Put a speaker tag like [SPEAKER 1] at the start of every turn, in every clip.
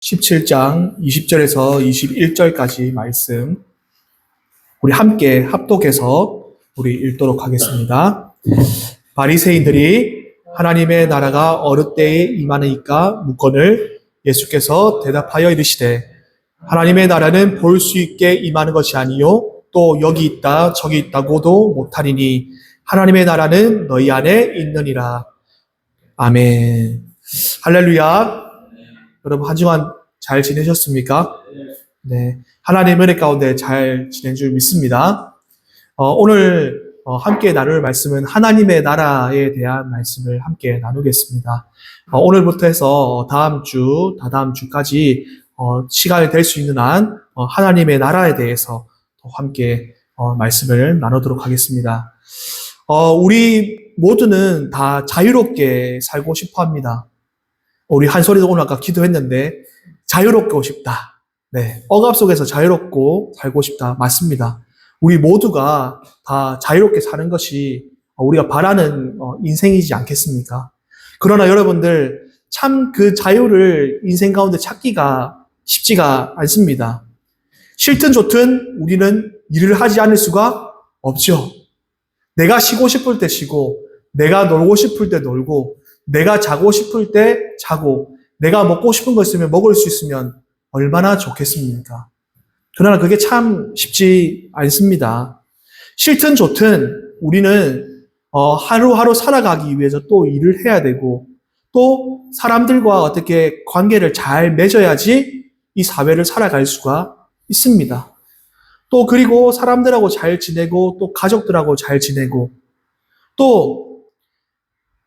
[SPEAKER 1] 17장 20절에서 21절까지 말씀 우리 함께 합독해서 우리 읽도록 하겠습니다. 바리새인들이 하나님의 나라가 어느 때에 임하느니까 묻거늘 예수께서 대답하여 이르시되 하나님의 나라는 볼 수 있게 임하는 것이 아니요 또 여기 있다 저기 있다고도 못하리니 하나님의 나라는 너희 안에 있느니라. 아멘. 할렐루야. 여러분 한 주간 잘 지내셨습니까? 네, 하나님의 은혜 가운데 잘 지낸 줄 믿습니다. 오늘 함께 나눌 말씀은 하나님의 나라에 대한 말씀을 함께 나누겠습니다. 오늘부터 해서 다다음 주까지 시간이 될 수 있는 한 하나님의 나라에 대해서 함께 말씀을 나누도록 하겠습니다. 우리 모두는 다 자유롭게 살고 싶어 합니다. 우리 한솔이도 오늘 아까 기도했는데 자유롭고 싶다. 네, 억압 속에서 자유롭고 살고 싶다. 맞습니다. 우리 모두가 다 자유롭게 사는 것이 우리가 바라는 인생이지 않겠습니까? 그러나 여러분들 참 그 자유를 인생 가운데 찾기가 쉽지가 않습니다. 싫든 좋든 우리는 일을 하지 않을 수가 없죠. 내가 쉬고 싶을 때 쉬고 내가 놀고 싶을 때 놀고 내가 자고 싶을 때 자고 내가 먹고 싶은 거 있으면 먹을 수 있으면 얼마나 좋겠습니까? 그러나 그게 참 쉽지 않습니다. 싫든 좋든 우리는 하루하루 살아가기 위해서 또 일을 해야 되고 또 사람들과 어떻게 관계를 잘 맺어야지 이 사회를 살아갈 수가 있습니다. 또 그리고 사람들하고 잘 지내고 또 가족들하고 잘 지내고 또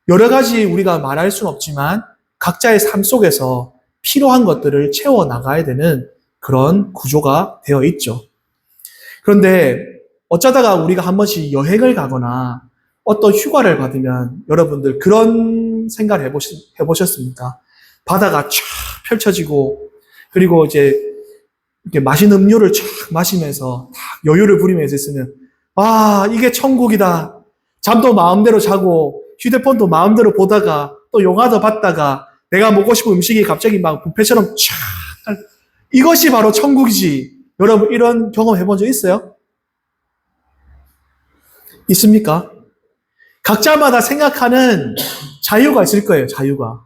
[SPEAKER 1] 여러 가지 우리가 말할 수는 없지만 각자의 삶 속에서 필요한 것들을 채워나가야 되는 그런 구조가 되어 있죠. 그런데 어쩌다가 우리가 한 번씩 여행을 가거나 어떤 휴가를 받으면 여러분들 그런 생각을 해보셨습니까? 바다가 쫙 펼쳐지고 그리고 이제 이렇게 맛있는 음료를 쫙 마시면서 여유를 부리면서 있으면 이게 천국이다. 잠도 마음대로 자고 휴대폰도 마음대로 보다가 또 영화도 봤다가 내가 먹고 싶은 음식이 갑자기 막 뷔페처럼 쫙 이것이 바로 천국이지. 여러분 이런 경험 해본 적 있어요? 있습니까? 각자마다 생각하는 자유가 있을 거예요. 자유가.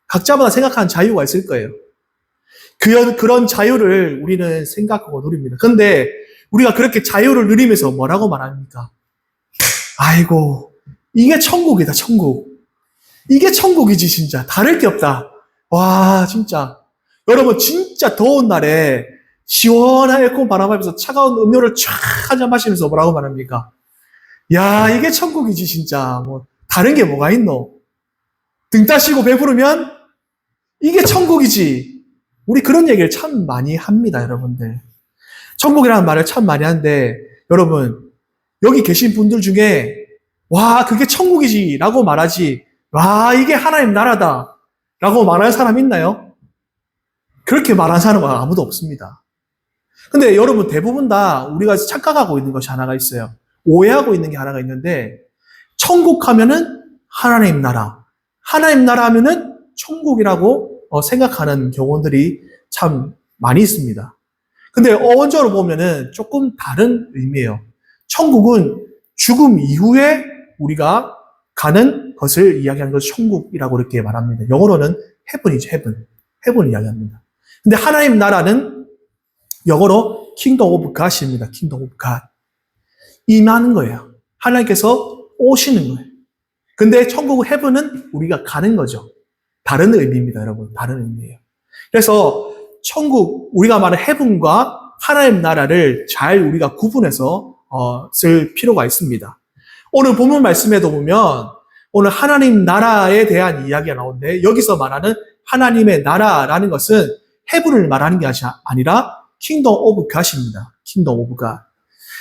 [SPEAKER 1] 각자마다 생각하는 자유가 있을 거예요. 그런 자유를 우리는 생각하고 누립니다. 그런데 우리가 그렇게 자유를 누리면서 뭐라고 말합니까? 아이고 이게 천국이다, 천국. 이게 천국이지, 진짜. 다를 게 없다. 와, 진짜. 여러분, 진짜 더운 날에 시원한 에어컨 바람하면서 차가운 음료를 쫙 한 잔 마시면서 뭐라고 말합니까? 야, 이게 천국이지, 진짜. 다른 게 뭐가 있노? 등 따시고 배부르면 이게 천국이지. 우리 그런 얘기를 참 많이 합니다, 여러분들. 천국이라는 말을 참 많이 하는데, 여러분, 여기 계신 분들 중에 와, 그게 천국이지 라고 말하지 와, 이게 하나님 나라다 라고 말하는 사람 있나요? 그렇게 말하는 사람은 아무도 없습니다. 근데 여러분 대부분 다 우리가 착각하고 있는 것이 하나가 있어요. 오해하고 있는 게 하나가 있는데 천국 하면은 하나님 나라 하면은 천국이라고 생각하는 경우들이 참 많이 있습니다. 근데 어원적으로 보면은 조금 다른 의미예요. 천국은 죽음 이후에 우리가 가는 것을 이야기하는 것을 천국이라고 이렇게 말합니다. 영어로는 heaven이죠, heaven. heaven 이야기합니다. 근데 하나님 나라는 영어로 kingdom of God입니다. kingdom of God. 임하는 거예요. 하나님께서 오시는 거예요. 근데 천국의 heaven은 우리가 가는 거죠. 다른 의미입니다, 여러분. 다른 의미예요. 그래서 천국, 우리가 말하는 heaven과 하나님 나라를 잘 우리가 구분해서 쓸 필요가 있습니다. 오늘 본문 말씀에도 보면 오늘 하나님 나라에 대한 이야기가 나오는데 여기서 말하는 하나님의 나라라는 것은 헤븐을 말하는 게 아니라 킹덤 오브 갓입니다. 킹덤 오브 갓.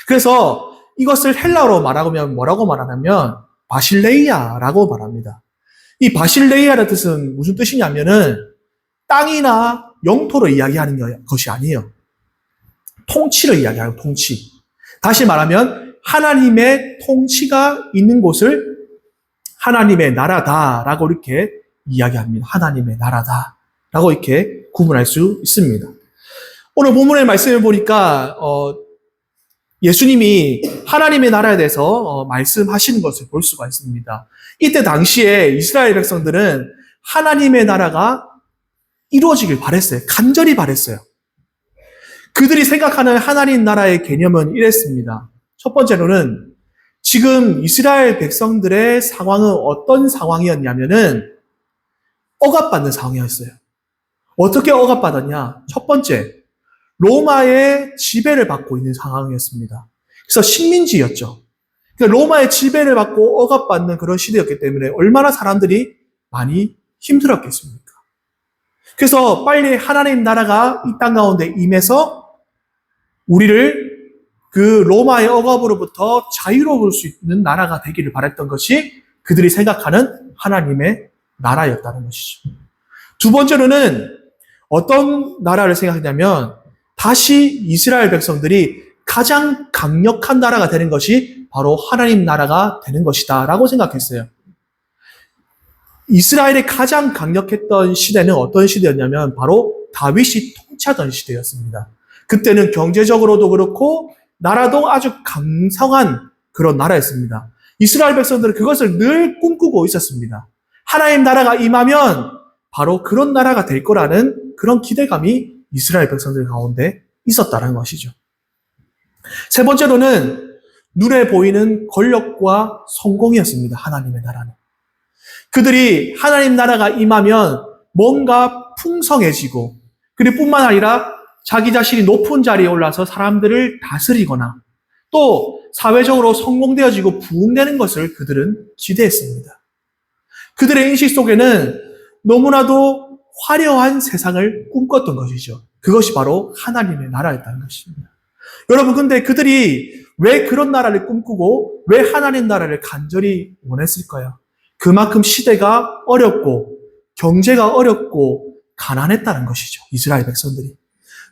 [SPEAKER 1] 그래서 이것을 헬라어로 말하면 뭐라고 말하냐면 바실레이아라고 말합니다. 이 바실레이아의 뜻은 무슨 뜻이냐면은 땅이나 영토를 이야기하는 것이 아니에요. 통치를 이야기하는 통치. 다시 말하면 하나님의 통치가 있는 곳을 하나님의 나라다라고 이렇게 이야기합니다. 하나님의 나라다라고 이렇게 구분할 수 있습니다. 오늘 본문의 말씀을 보니까 예수님이 하나님의 나라에 대해서 말씀하시는 것을 볼 수가 있습니다. 이때 당시에 이스라엘 백성들은 하나님의 나라가 이루어지길 바랬어요. 간절히 바랬어요. 그들이 생각하는 하나님 나라의 개념은 이랬습니다. 첫 번째로는 지금 이스라엘 백성들의 상황은 어떤 상황이었냐면은 억압받는 상황이었어요. 어떻게 억압받았냐? 첫 번째, 로마의 지배를 받고 있는 상황이었습니다. 그래서 식민지였죠. 그러니까 로마의 지배를 받고 억압받는 그런 시대였기 때문에 얼마나 사람들이 많이 힘들었겠습니까? 그래서 빨리 하나님 나라가 이 땅 가운데 임해서 우리를 그 로마의 억압으로부터 자유로울 수 있는 나라가 되기를 바랬던 것이 그들이 생각하는 하나님의 나라였다는 것이죠. 두 번째로는 어떤 나라를 생각했냐면 다시 이스라엘 백성들이 가장 강력한 나라가 되는 것이 바로 하나님 나라가 되는 것이다 라고 생각했어요. 이스라엘이 가장 강력했던 시대는 어떤 시대였냐면 바로 다윗이 통치하던 시대였습니다. 그때는 경제적으로도 그렇고 나라도 아주 강성한 그런 나라였습니다. 이스라엘 백성들은 그것을 늘 꿈꾸고 있었습니다. 하나님 나라가 임하면 바로 그런 나라가 될 거라는 그런 기대감이 이스라엘 백성들 가운데 있었다는 것이죠. 세 번째로는 눈에 보이는 권력과 성공이었습니다. 하나님의 나라는. 그들이 하나님 나라가 임하면 뭔가 풍성해지고 그리고 뿐만 아니라 자기 자신이 높은 자리에 올라서 사람들을 다스리거나 또 사회적으로 성공되어지고 부흥되는 것을 그들은 기대했습니다. 그들의 인식 속에는 너무나도 화려한 세상을 꿈꿨던 것이죠. 그것이 바로 하나님의 나라였다는 것입니다. 여러분, 근데 그들이 왜 그런 나라를 꿈꾸고 왜 하나님 나라를 간절히 원했을까요? 그만큼 시대가 어렵고 경제가 어렵고 가난했다는 것이죠. 이스라엘 백성들이.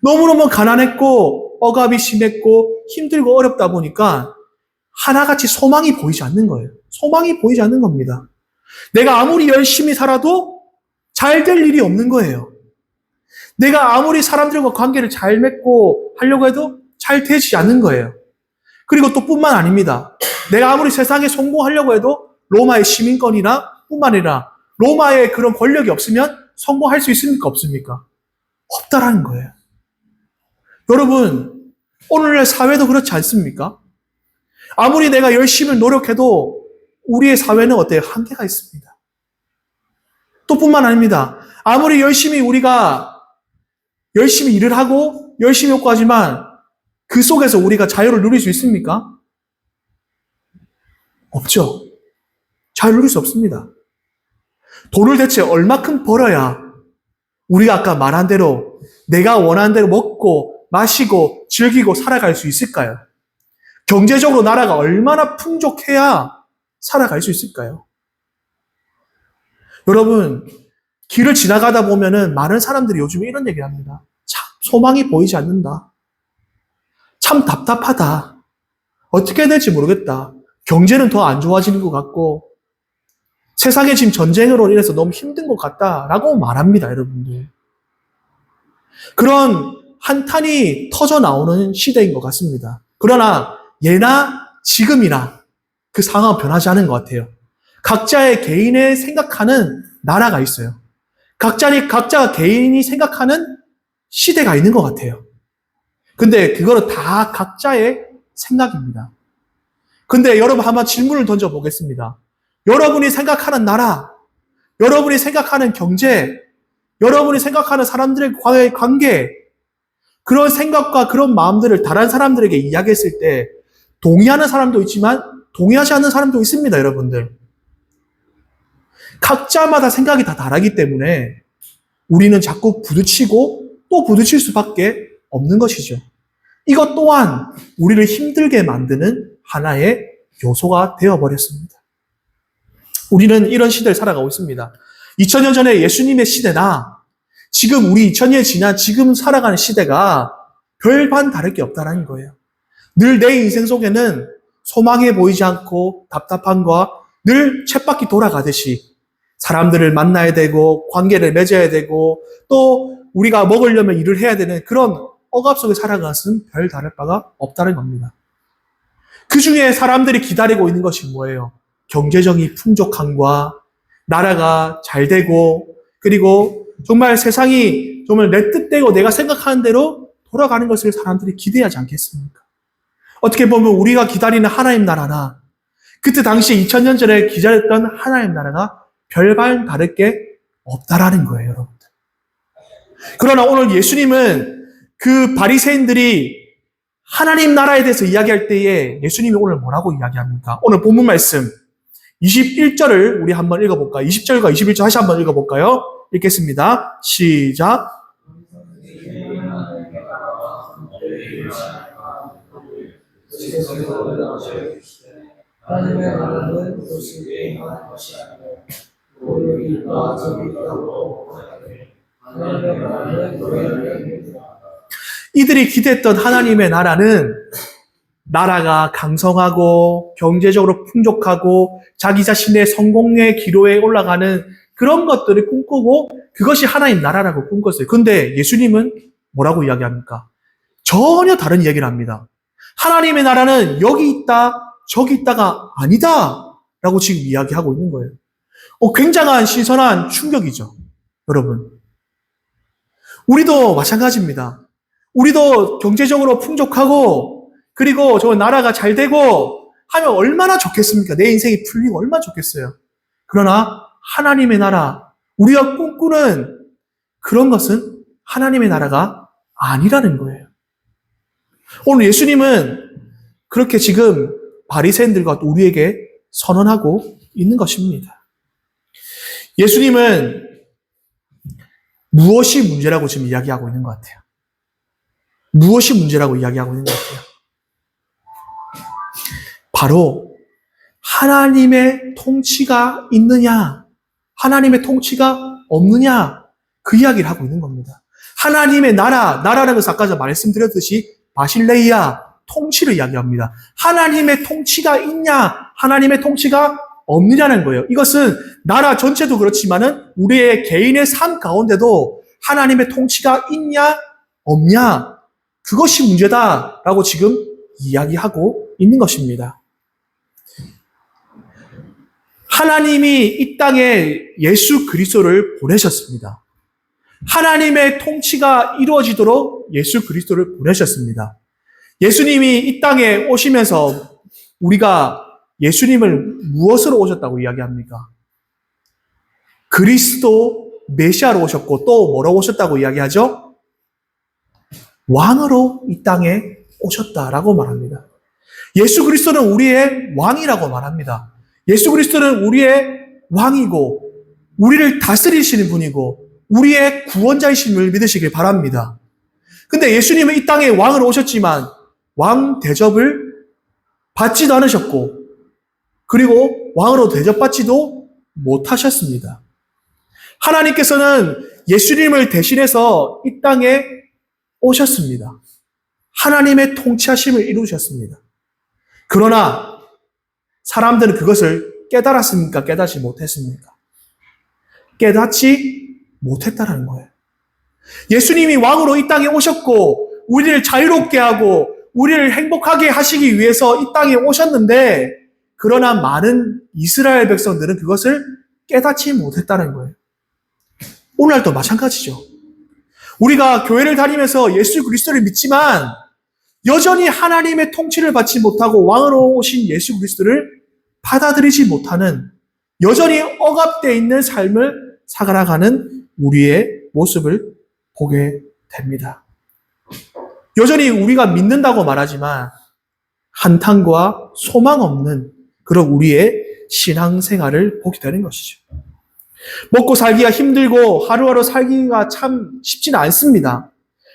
[SPEAKER 1] 너무너무 가난했고 억압이 심했고 힘들고 어렵다 보니까 하나같이 소망이 보이지 않는 거예요. 소망이 보이지 않는 겁니다. 내가 아무리 열심히 살아도 잘 될 일이 없는 거예요. 내가 아무리 사람들과 관계를 잘 맺고 하려고 해도 잘 되지 않는 거예요. 그리고 또 뿐만 아닙니다. 내가 아무리 세상에 성공하려고 해도 로마의 시민권이나 뿐만 아니라 로마의 그런 권력이 없으면 성공할 수 있습니까? 없습니까? 없다라는 거예요. 여러분, 오늘날 사회도 그렇지 않습니까? 아무리 내가 열심히 노력해도 우리의 사회는 어때요? 한계가 있습니다. 또 뿐만 아닙니다. 아무리 우리가 열심히 일을 하고 열심히 욕구하지만 그 속에서 우리가 자유를 누릴 수 있습니까? 없죠. 자유를 누릴 수 없습니다. 돈을 대체 얼마큼 벌어야 우리가 아까 말한 대로 내가 원하는 대로 먹고 마시고 즐기고 살아갈 수 있을까요? 경제적으로 나라가 얼마나 풍족해야 살아갈 수 있을까요? 여러분, 길을 지나가다 보면은 많은 사람들이 요즘에 이런 얘기를 합니다. 참 소망이 보이지 않는다. 참 답답하다. 어떻게 해야 될지 모르겠다. 경제는 더 안 좋아지는 것 같고 세상에 지금 전쟁으로 인해서 너무 힘든 것 같다라고 말합니다, 여러분들. 그런 한탄이 터져 나오는 시대인 것 같습니다. 그러나 예나 지금이나 그 상황은 변하지 않은 것 같아요. 각자의 개인의 생각하는 나라가 있어요. 각자가 개인이 생각하는 시대가 있는 것 같아요. 근데 그거는 다 각자의 생각입니다. 근데 여러분 한번 질문을 던져보겠습니다. 여러분이 생각하는 나라, 여러분이 생각하는 경제, 여러분이 생각하는 사람들과의 관계, 그런 생각과 그런 마음들을 다른 사람들에게 이야기했을 때 동의하는 사람도 있지만 동의하지 않는 사람도 있습니다, 여러분들. 각자마다 생각이 다 다르기 때문에 우리는 자꾸 부딪히고 또 부딪힐 수밖에 없는 것이죠. 이것 또한 우리를 힘들게 만드는 하나의 요소가 되어버렸습니다. 우리는 이런 시대를 살아가고 있습니다. 2000년 전에 예수님의 시대나 지금 우리 2000년이 지난 지금 살아가는 시대가 별반 다를 게 없다는 거예요. 늘 내 인생 속에는 소망해 보이지 않고 답답함과 늘 쳇바퀴 돌아가듯이 사람들을 만나야 되고 관계를 맺어야 되고 또 우리가 먹으려면 일을 해야 되는 그런 억압 속에 살아가는 것은 별 다를 바가 없다는 겁니다. 그 중에 사람들이 기다리고 있는 것이 뭐예요? 경제적인 풍족함과 나라가 잘 되고, 그리고 정말 세상이 정말 내 뜻대로 내가 생각하는 대로 돌아가는 것을 사람들이 기대하지 않겠습니까? 어떻게 보면 우리가 기다리는 하나님 나라나 그때 당시 2000년 전에 기다렸던 하나님 나라가 별반 다를 게 없다라는 거예요, 여러분들. 그러나 오늘 예수님은 그 바리새인들이 하나님 나라에 대해서 이야기할 때에 예수님이 오늘 뭐라고 이야기합니까? 오늘 본문 말씀 21절을 우리 한번 읽어볼까요? 20절과 21절 다시 한번 읽어볼까요? 읽겠습니다. 시작.
[SPEAKER 2] 하나님의 나라는 도시에 행하는 것이 아니고 여기 있다 저기 있다고 하나님의 나라는 너희에게 있다.
[SPEAKER 1] 이들이 기대했던 하나님의 나라는 나라가 강성하고 경제적으로 풍족하고 자기 자신의 성공의 기로에 올라가는 그런 것들을 꿈꾸고 그것이 하나님 나라라고 꿈꿨어요. 근데 예수님은 뭐라고 이야기합니까? 전혀 다른 이야기를 합니다. 하나님의 나라는 여기 있다 저기 있다가 아니다 라고 지금 이야기하고 있는 거예요. 굉장한 신선한 충격이죠. 여러분, 우리도 마찬가지입니다. 우리도 경제적으로 풍족하고 그리고 저 나라가 잘 되고 하면 얼마나 좋겠습니까? 내 인생이 풀리고 얼마나 좋겠어요. 그러나 하나님의 나라, 우리가 꿈꾸는 그런 것은 하나님의 나라가 아니라는 거예요. 오늘 예수님은 그렇게 지금 바리새인들과 우리에게 선언하고 있는 것입니다. 예수님은 무엇이 문제라고 지금 이야기하고 있는 것 같아요? 무엇이 문제라고 이야기하고 있는 것 같아요? 바로 하나님의 통치가 있느냐, 하나님의 통치가 없느냐, 그 이야기를 하고 있는 겁니다. 하나님의 나라라는 것은 아까 말씀드렸듯이 바실레이아, 통치를 이야기합니다. 하나님의 통치가 있냐, 하나님의 통치가 없느냐는 거예요. 이것은 나라 전체도 그렇지만은 우리의 개인의 삶 가운데도 하나님의 통치가 있냐, 없냐, 그것이 문제다라고 지금 이야기하고 있는 것입니다. 하나님이 이 땅에 예수 그리스도를 보내셨습니다. 하나님의 통치가 이루어지도록 예수 그리스도를 보내셨습니다. 예수님이 이 땅에 오시면서 우리가 예수님을 무엇으로 오셨다고 이야기합니까? 그리스도 메시아로 오셨고 또 뭐로 오셨다고 이야기하죠? 왕으로 이 땅에 오셨다라고 말합니다. 예수 그리스도는 우리의 왕이라고 말합니다. 예수 그리스도는 우리의 왕이고 우리를 다스리시는 분이고 우리의 구원자이심을 믿으시길 바랍니다. 근데 예수님은 이 땅에 왕으로 오셨지만 왕 대접을 받지도 않으셨고 그리고 왕으로 대접받지도 못하셨습니다. 하나님께서는 예수님을 대신해서 이 땅에 오셨습니다. 하나님의 통치하심을 이루셨습니다. 그러나 사람들은 그것을 깨달았습니까? 깨닫지 못했습니까? 깨닫지 못했다는 거예요. 예수님이 왕으로 이 땅에 오셨고 우리를 자유롭게 하고 우리를 행복하게 하시기 위해서 이 땅에 오셨는데 그러나 많은 이스라엘 백성들은 그것을 깨닫지 못했다는 거예요. 오늘날도 마찬가지죠. 우리가 교회를 다니면서 예수 그리스도를 믿지만 여전히 하나님의 통치를 받지 못하고 왕으로 오신 예수 그리스도를 받아들이지 못하는 여전히 억압되어 있는 삶을 살아가는 우리의 모습을 보게 됩니다. 여전히 우리가 믿는다고 말하지만 한탄과 소망 없는 그런 우리의 신앙생활을 보게 되는 것이죠. 먹고 살기가 힘들고 하루하루 살기가 참 쉽지는 않습니다.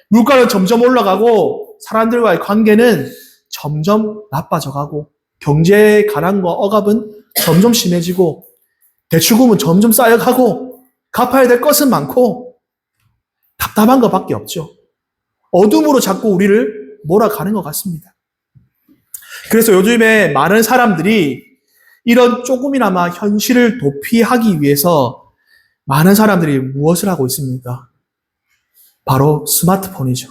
[SPEAKER 1] 물가는 점점 올라가고 사람들과의 관계는 점점 나빠져가고 경제의 가난과 억압은 점점 심해지고 대출금은 점점 쌓여가고 갚아야 될 것은 많고 답답한 것밖에 없죠. 어둠으로 자꾸 우리를 몰아가는 것 같습니다. 그래서 요즘에 많은 사람들이 이런 조금이나마 현실을 도피하기 위해서 많은 사람들이 무엇을 하고 있습니까? 바로 스마트폰이죠.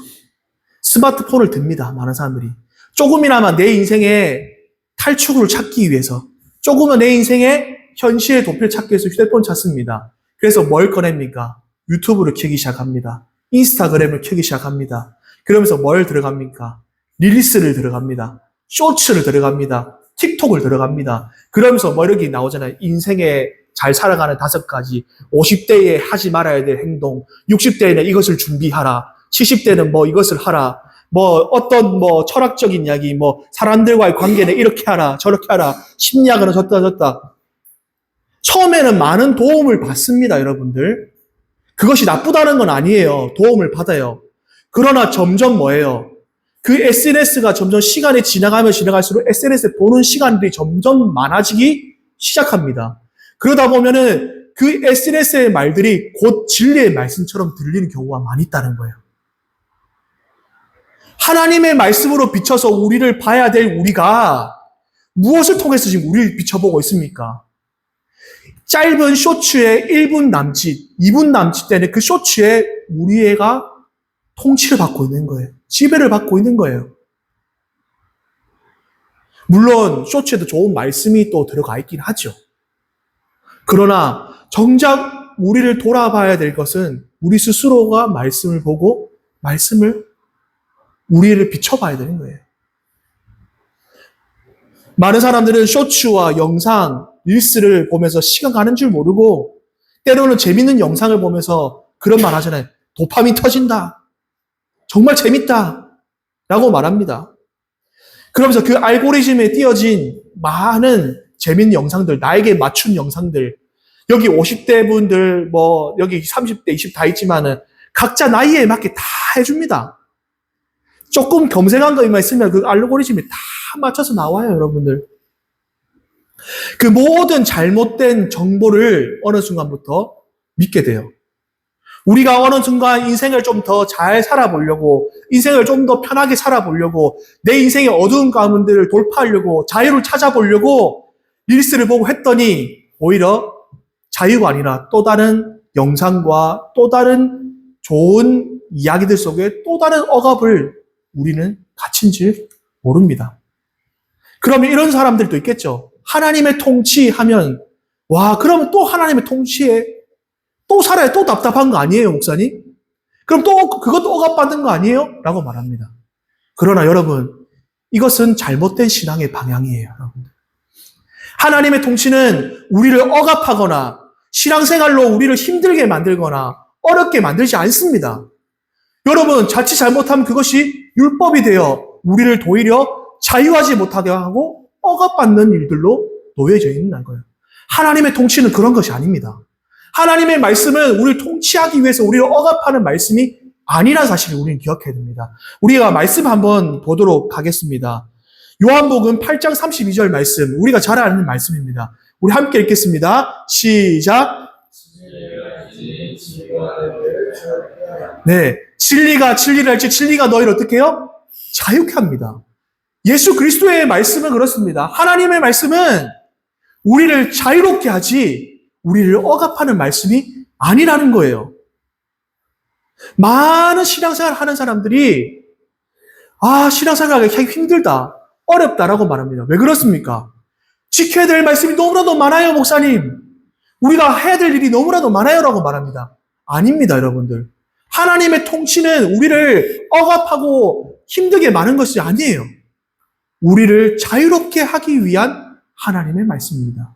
[SPEAKER 1] 스마트폰을 듭니다. 많은 사람들이. 조금이나마 내 인생의 탈출구를 찾기 위해서, 조금은 내 인생의 현실의 도피를 찾기 위해서 휴대폰 찾습니다. 그래서 뭘 꺼냅니까? 유튜브를 켜기 시작합니다. 인스타그램을 켜기 시작합니다. 그러면서 뭘 들어갑니까? 릴리스를 들어갑니다. 쇼츠를 들어갑니다. 틱톡을 들어갑니다. 그러면서 뭐 이렇게 나오잖아요. 인생에 잘 살아가는 5가지, 50대에 하지 말아야 될 행동, 60대에는 이것을 준비하라, 70대는 뭐 이것을 하라, 뭐 어떤 뭐 철학적인 이야기, 뭐 사람들과의 관계는 이렇게 하라, 저렇게 하라, 심리학은 저따. 처음에는 많은 도움을 받습니다, 여러분들. 그것이 나쁘다는 건 아니에요. 도움을 받아요. 그러나 점점 뭐예요? 그 SNS가 점점 시간이 지나가면 지나갈수록 SNS에 보는 시간들이 점점 많아지기 시작합니다. 그러다 보면은 그 SNS의 말들이 곧 진리의 말씀처럼 들리는 경우가 많이 있다는 거예요. 하나님의 말씀으로 비춰서 우리를 봐야 될 우리가 무엇을 통해서 지금 우리를 비춰보고 있습니까? 짧은 쇼츠에 1분 남짓, 2분 남짓 되는 그 쇼츠에 우리 애가 통치를 받고 있는 거예요. 지배를 받고 있는 거예요. 물론 쇼츠에도 좋은 말씀이 또 들어가 있긴 하죠. 그러나 정작 우리를 돌아봐야 될 것은 우리 스스로가 말씀을 보고 우리를 비춰봐야 되는 거예요. 많은 사람들은 쇼츠와 영상, 릴스를 보면서 시간 가는 줄 모르고 때로는 재밌는 영상을 보면서 그런 말 하잖아요. 도파민 터진다. 정말 재밌다. 라고 말합니다. 그러면서 그 알고리즘에 띄어진 많은 재밌는 영상들, 나에게 맞춘 영상들, 여기 50대 분들, 뭐, 여기 30대, 20 다 있지만은 각자 나이에 맞게 다 해줍니다. 조금 검색한 것만 있으면 그 알고리즘이 다 맞춰서 나와요, 여러분들. 그 모든 잘못된 정보를 어느 순간부터 믿게 돼요. 우리가 어느 순간 인생을 좀 더 잘 살아보려고, 인생을 좀 더 편하게 살아보려고, 내 인생의 어두운 가문들을 돌파하려고, 자유를 찾아보려고 릴스를 보고 했더니 오히려 자유가 아니라 또 다른 영상과 또 다른 좋은 이야기들 속에 또 다른 억압을 우리는 갇힌 줄 모릅니다. 그러면 이런 사람들도 있겠죠. 하나님의 통치하면, 와, 그러면 또 하나님의 통치에 또 살아야 또 답답한 거 아니에요, 목사님? 그럼 또 그것도 억압받는 거 아니에요? 라고 말합니다. 그러나 여러분, 이것은 잘못된 신앙의 방향이에요, 여러분들. 하나님의 통치는 우리를 억압하거나 신앙생활로 우리를 힘들게 만들거나 어렵게 만들지 않습니다. 여러분, 자칫 잘못하면 그것이 율법이 되어 우리를 오히려 자유하지 못하게 하고 억압받는 일들로 놓여져 있는 거예요. 하나님의 통치는 그런 것이 아닙니다. 하나님의 말씀은 우리를 통치하기 위해서 우리를 억압하는 말씀이 아니라는 사실을 우리는 기억해야 됩니다. 우리가 말씀 한번 보도록 하겠습니다. 요한복음 8장 32절 말씀, 우리가 잘 아는 말씀입니다. 우리 함께 읽겠습니다. 시작. 네, 진리가 진리를 할지 진리가 너희를 어떻게 해요? 자유케 합니다. 예수 그리스도의 말씀은 그렇습니다. 하나님의 말씀은 우리를 자유롭게 하지 우리를 억압하는 말씀이 아니라는 거예요. 많은 신앙생활 하는 사람들이 신앙생활하기 힘들다, 어렵다라고 말합니다. 왜 그렇습니까? 지켜야 될 말씀이 너무나도 많아요, 목사님. 우리가 해야 될 일이 너무나도 많아요라고 말합니다. 아닙니다, 여러분들. 하나님의 통치는 우리를 억압하고 힘들게 많은 것이 아니에요. 우리를 자유롭게 하기 위한 하나님의 말씀입니다.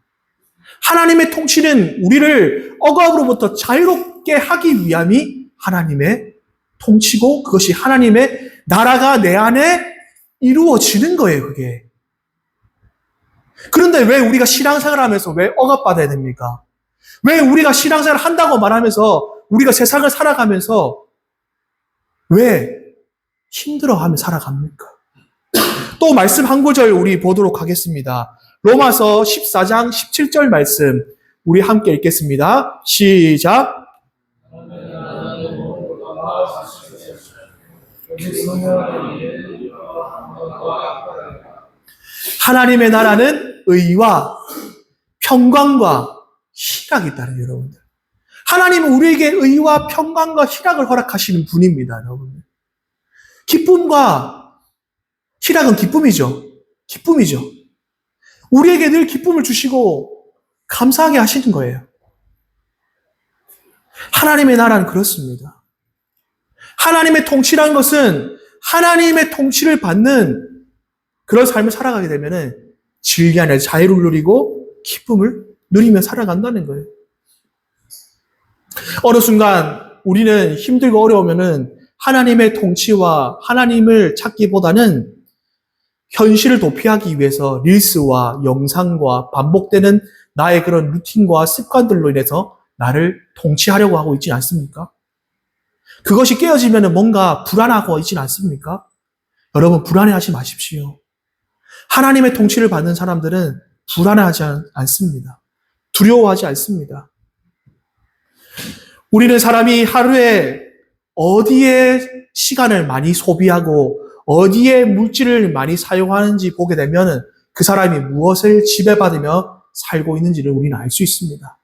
[SPEAKER 1] 하나님의 통치는 우리를 억압으로부터 자유롭게 하기 위함이 하나님의 통치고 그것이 하나님의 나라가 내 안에 이루어지는 거예요, 그게. 그런데 왜 우리가 신앙생활을 하면서 왜 억압받아야 됩니까? 왜 우리가 신앙생활을 한다고 말하면서 우리가 세상을 살아가면서 왜 힘들어하며 살아갑니까? 또 말씀 한 구절 우리 보도록 하겠습니다. 로마서 14장 17절 말씀 우리 함께 읽겠습니다. 시작. 하나님의 나라는 의와 평강과 희락이 있다는 여러분들. 하나님은 우리에게 의와 평강과 희락을 허락하시는 분입니다, 여러분. 기쁨과 희락은 기쁨이죠. 기쁨이죠. 우리에게 늘 기쁨을 주시고 감사하게 하시는 거예요. 하나님의 나라는 그렇습니다. 하나님의 통치라는 것은 하나님의 통치를 받는 그런 삶을 살아가게 되면은 진리 안에 자유를 누리고 기쁨을 누리며 살아간다는 거예요. 어느 순간 우리는 힘들고 어려우면은 하나님의 통치와 하나님을 찾기보다는 현실을 도피하기 위해서 릴스와 영상과 반복되는 나의 그런 루틴과 습관들로 인해서 나를 통치하려고 하고 있지 않습니까? 그것이 깨어지면 뭔가 불안하고 있지 않습니까? 여러분, 불안해하지 마십시오. 하나님의 통치를 받는 사람들은 불안해하지 않습니다. 두려워하지 않습니다. 우리는 사람이 하루에 어디에 시간을 많이 소비하고 어디에 물질을 많이 사용하는지 보게 되면 그 사람이 무엇을 지배받으며 살고 있는지를 우리는 알 수 있습니다.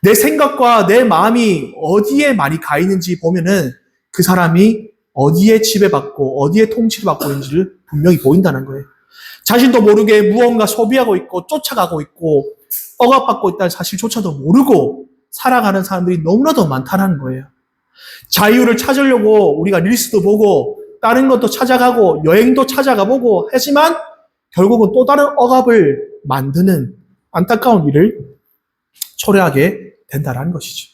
[SPEAKER 1] 내 생각과 내 마음이 어디에 많이 가 있는지 보면은 그 사람이 어디에 지배받고 어디에 통치를 받고 있는지를 분명히 보인다는 거예요. 자신도 모르게 무언가 소비하고 있고 쫓아가고 있고 억압받고 있다는 사실조차도 모르고 살아가는 사람들이 너무나도 많다는 거예요. 자유를 찾으려고 우리가 릴스도 보고 다른 것도 찾아가고 여행도 찾아가 보고 하지만 결국은 또 다른 억압을 만드는 안타까운 일을 초래하게 된다는 것이죠.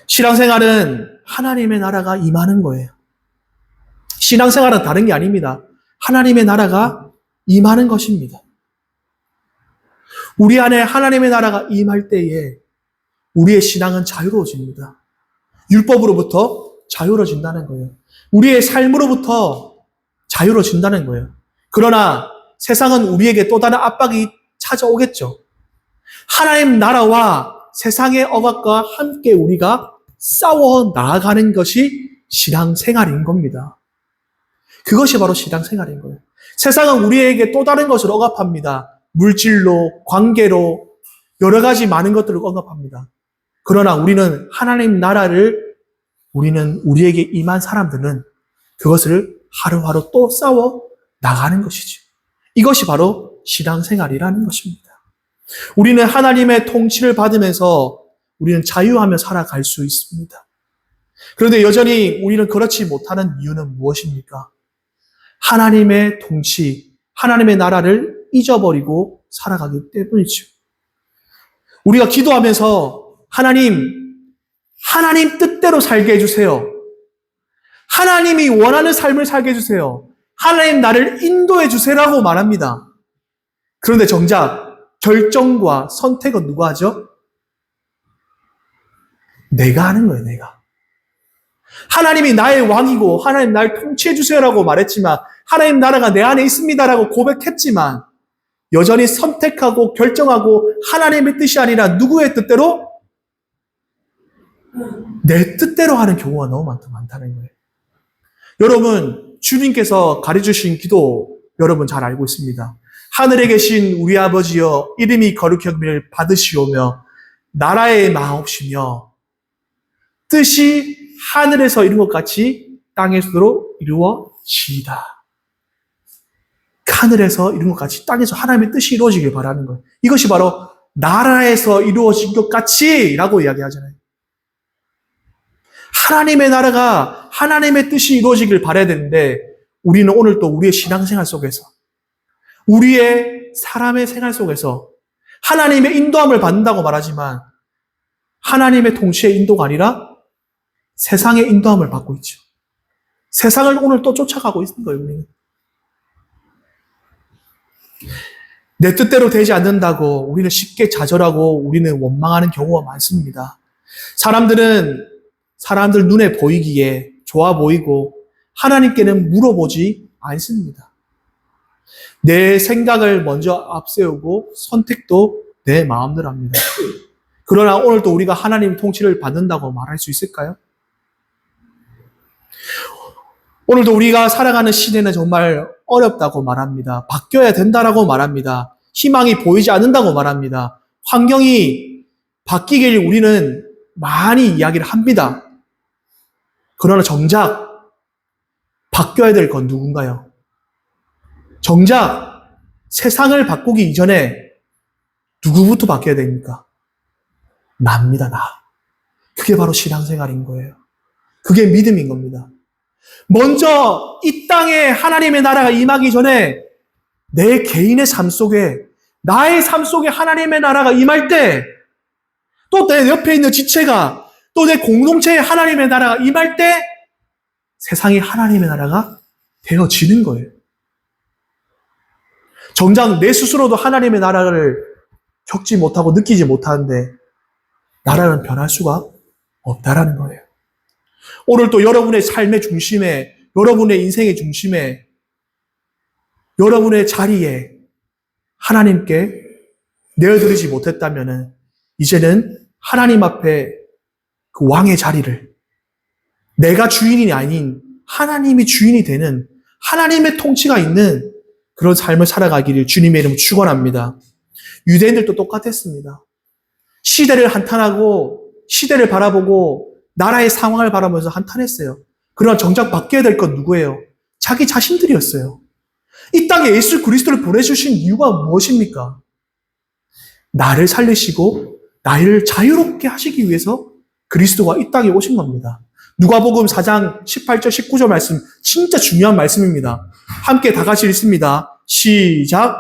[SPEAKER 1] 신앙생활은 하나님의 나라가 임하는 거예요. 신앙생활은 다른 게 아닙니다. 하나님의 나라가 임하는 것입니다. 우리 안에 하나님의 나라가 임할 때에 우리의 신앙은 자유로워집니다. 율법으로부터 자유로워진다는 거예요. 우리의 삶으로부터 자유로워진다는 거예요. 그러나 세상은 우리에게 또 다른 압박이 찾아오겠죠. 하나님 나라와 세상의 억압과 함께 우리가 싸워 나아가는 것이 신앙생활인 겁니다. 그것이 바로 신앙생활인 거예요. 세상은 우리에게 또 다른 것을 억압합니다. 물질로, 관계로, 여러 가지 많은 것들을 억압합니다. 그러나 우리는 하나님 나라를 우리에게 임한 사람들은 그것을 하루하루 또 싸워 나가는 것이죠. 이것이 바로 신앙생활이라는 것입니다. 우리는 하나님의 통치를 받으면서 우리는 자유하며 살아갈 수 있습니다. 그런데 여전히 우리는 그렇지 못하는 이유는 무엇입니까? 하나님의 통치, 하나님의 나라를 잊어버리고 살아가기 때문이죠. 우리가 기도하면서 하나님 뜻대로 살게 해주세요. 하나님이 원하는 삶을 살게 해주세요. 하나님 나를 인도해 주세요라고 말합니다. 그런데 정작 결정과 선택은 누가 하죠? 내가 하는 거예요, 내가. 하나님이 나의 왕이고 하나님 날 통치해 주세요라고 말했지만 하나님 나라가 내 안에 있습니다라고 고백했지만 여전히 선택하고 결정하고 하나님의 뜻이 아니라 누구의 뜻대로? 내 뜻대로 하는 경우가 너무 많다는 거예요. 여러분, 주님께서 가르쳐주신 기도 여러분 잘 알고 있습니다. 하늘에 계신 우리 아버지여 이름이 거룩히 여김을 받으시오며 나라의 마옵시며 뜻이 하늘에서 이룬 것 같이 땅에서도 이루어지이다. 하늘에서 이룬 것 같이 땅에서 하나님의 뜻이 이루어지길 바라는 거예요. 이것이 바로 나라에서 이루어진 것 같이 라고 이야기하잖아요. 하나님의 나라가 하나님의 뜻이 이루어지길 바라야 되는데 우리는 오늘 또 우리의 신앙생활 속에서 우리의 사람의 생활 속에서 하나님의 인도함을 받는다고 말하지만 하나님의 통치의 인도가 아니라 세상의 인도함을 받고 있죠. 세상을 오늘 또 쫓아가고 있는 거예요, 우리는. 내 뜻대로 되지 않는다고 우리는 쉽게 좌절하고 우리는 원망하는 경우가 많습니다. 사람들 눈에 보이기에 좋아 보이고 하나님께는 물어보지 않습니다. 내 생각을 먼저 앞세우고 선택도 내 마음대로 합니다. 그러나 오늘도 우리가 하나님 통치를 받는다고 말할 수 있을까요? 오늘도 우리가 살아가는 시대는 정말 어렵다고 말합니다. 바뀌어야 된다라고 말합니다. 희망이 보이지 않는다고 말합니다. 환경이 바뀌길 우리는 많이 이야기를 합니다. 그러나 정작 바뀌어야 될 건 누군가요? 정작 세상을 바꾸기 이전에 누구부터 바뀌어야 됩니까? 나입니다, 나. 그게 바로 신앙생활인 거예요. 그게 믿음인 겁니다. 먼저 이 땅에 하나님의 나라가 임하기 전에 내 개인의 삶 속에, 나의 삶 속에 하나님의 나라가 임할 때, 또 내 옆에 있는 지체가, 또 내 공동체에 하나님의 나라가 임할 때 세상이 하나님의 나라가 되어지는 거예요. 정작 내 스스로도 하나님의 나라를 겪지 못하고 느끼지 못하는데 나라는 변할 수가 없다라는 거예요. 오늘 또 여러분의 삶의 중심에, 여러분의 인생의 중심에, 여러분의 자리에 하나님께 내어드리지 못했다면 이제는 하나님 앞에 그 왕의 자리를 내가 주인이 아닌 하나님이 주인이 되는 하나님의 통치가 있는 그런 삶을 살아가기를 주님의 이름으로 축원합니다. 유대인들도 똑같았습니다. 시대를 한탄하고 시대를 바라보고 나라의 상황을 바라보면서 한탄했어요. 그러나 정작 바뀌어야 될 건 누구예요? 자기 자신들이었어요. 이 땅에 예수 그리스도를 보내주신 이유가 무엇입니까? 나를 살리시고 나를 자유롭게 하시기 위해서 그리스도가 이 땅에 오신 겁니다. 누가복음 4장 18절 19절 말씀 진짜 중요한 말씀입니다. 함께 다 같이 읽습니다. 시작.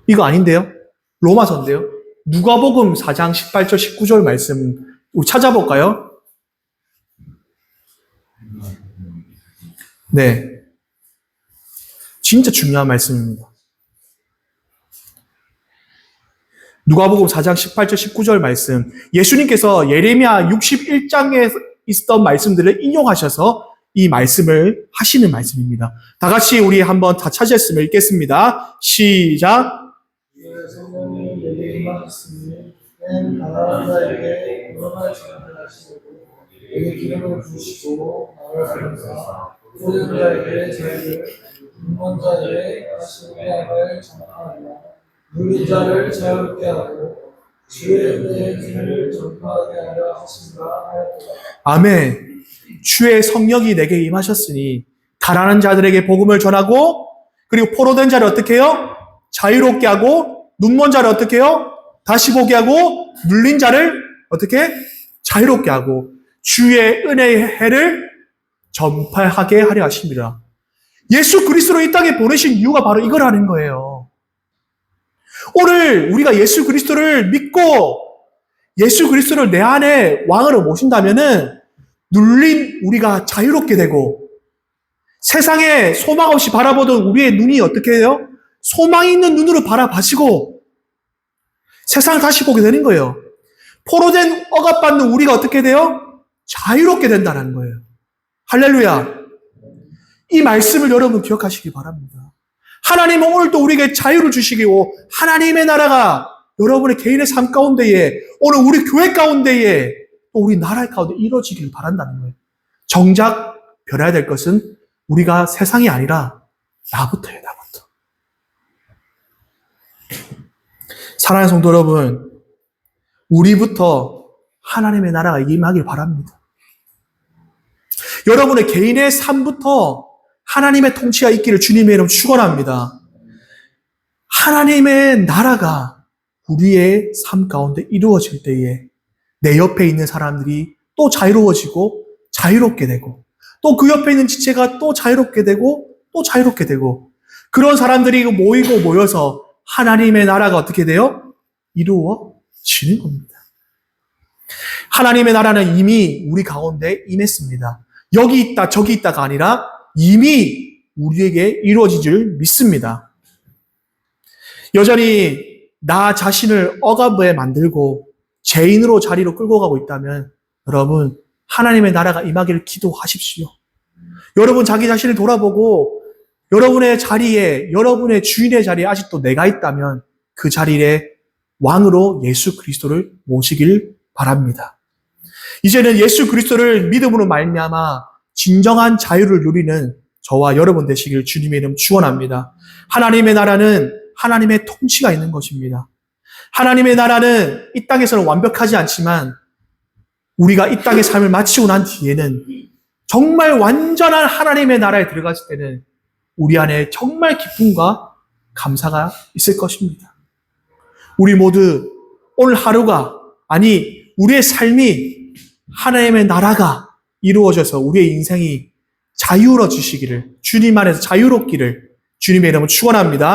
[SPEAKER 1] 이거 아닌데요? 로마서인데요. 누가복음 4장 18절 19절 말씀 우리 찾아볼까요? 네. 진짜 중요한 말씀입니다. 누가복음 4장 18절 19절 말씀. 예수님께서 예레미야 61장에 있었던 말씀들을 인용하셔서 이 말씀을 하시는 말씀입니다. 다 같이 우리 한번 다 찾았으면 읽겠습니다. 시작.
[SPEAKER 2] 성령이 내게 임하셨으니 는 가난한 자에게 구원을 전하시고 내게 기름을 부으시고 나를 살려서 모든 자에게 자유를 굶은 자에게 하시게 함을 전파하며 눌린 자를 자유롭게 하고 주의 은혜를 전파하게 하려 하신다 하였다.
[SPEAKER 1] 아멘. 주의 성령이 내게 임하셨으니 가난한 자들에게 복음을 전하고 그리고 포로된 자를 어떻게 해요? 자유롭게 하고 눈먼 자를 어떻게 해요? 다시 보게 하고 눌린 자를 어떻게? 자유롭게 하고 주의 은혜의 해를 전파하게 하려 하십니다. 예수 그리스도를 이 땅에 보내신 이유가 바로 이거라는 거예요. 오늘 우리가 예수 그리스도를 믿고 예수 그리스도를 내 안에 왕으로 모신다면은 눌린 우리가 자유롭게 되고 세상에 소망 없이 바라보던 우리의 눈이 어떻게 해요? 소망이 있는 눈으로 바라봐시고 세상을 다시 보게 되는 거예요. 포로된 억압받는 우리가 어떻게 돼요? 자유롭게 된다는 거예요. 할렐루야. 이 말씀을 여러분 기억하시기 바랍니다. 하나님은 오늘도 우리에게 자유를 주시고 하나님의 나라가 여러분의 개인의 삶 가운데에 오늘 우리 교회 가운데에 또 우리 나라 가운데 이루어지기를 바란다는 거예요. 정작 변해야 될 것은 우리가 세상이 아니라 나부터예요. 나부터. 사랑하는 성도 여러분, 우리부터 하나님의 나라가 임하길 바랍니다. 여러분의 개인의 삶부터 하나님의 통치가 있기를 주님의 이름 축원합니다. 하나님의 나라가 우리의 삶 가운데 이루어질 때에 내 옆에 있는 사람들이 또 자유로워지고 자유롭게 되고 또 그 옆에 있는 지체가 또 자유롭게 되고 또 자유롭게 되고 그런 사람들이 모이고 모여서 하나님의 나라가 어떻게 돼요? 이루어지는 겁니다. 하나님의 나라는 이미 우리 가운데 임했습니다. 여기 있다 저기 있다가 아니라 이미 우리에게 이루어진 줄 믿습니다. 여전히 나 자신을 억압에 만들고 죄인으로 자리로 끌고 가고 있다면 여러분 하나님의 나라가 임하기를 기도하십시오. 여러분 자기 자신을 돌아보고 여러분의 자리에 여러분의 주인의 자리에 아직도 내가 있다면 그 자리에 왕으로 예수 그리스도를 모시길 바랍니다. 이제는 예수 그리스도를 믿음으로 말미암아 진정한 자유를 누리는 저와 여러분 되시길 주님의 이름 축원합니다. 하나님의 나라는 하나님의 통치가 있는 것입니다. 하나님의 나라는 이 땅에서는 완벽하지 않지만 우리가 이 땅의 삶을 마치고 난 뒤에는 정말 완전한 하나님의 나라에 들어갔을 때는 우리 안에 정말 기쁨과 감사가 있을 것입니다. 우리 모두 오늘 하루가, 아니 우리의 삶이 하나님의 나라가 이루어져서 우리의 인생이 자유로워지시기를, 주님 안에서 자유롭기를 주님의 이름으로 축원합니다.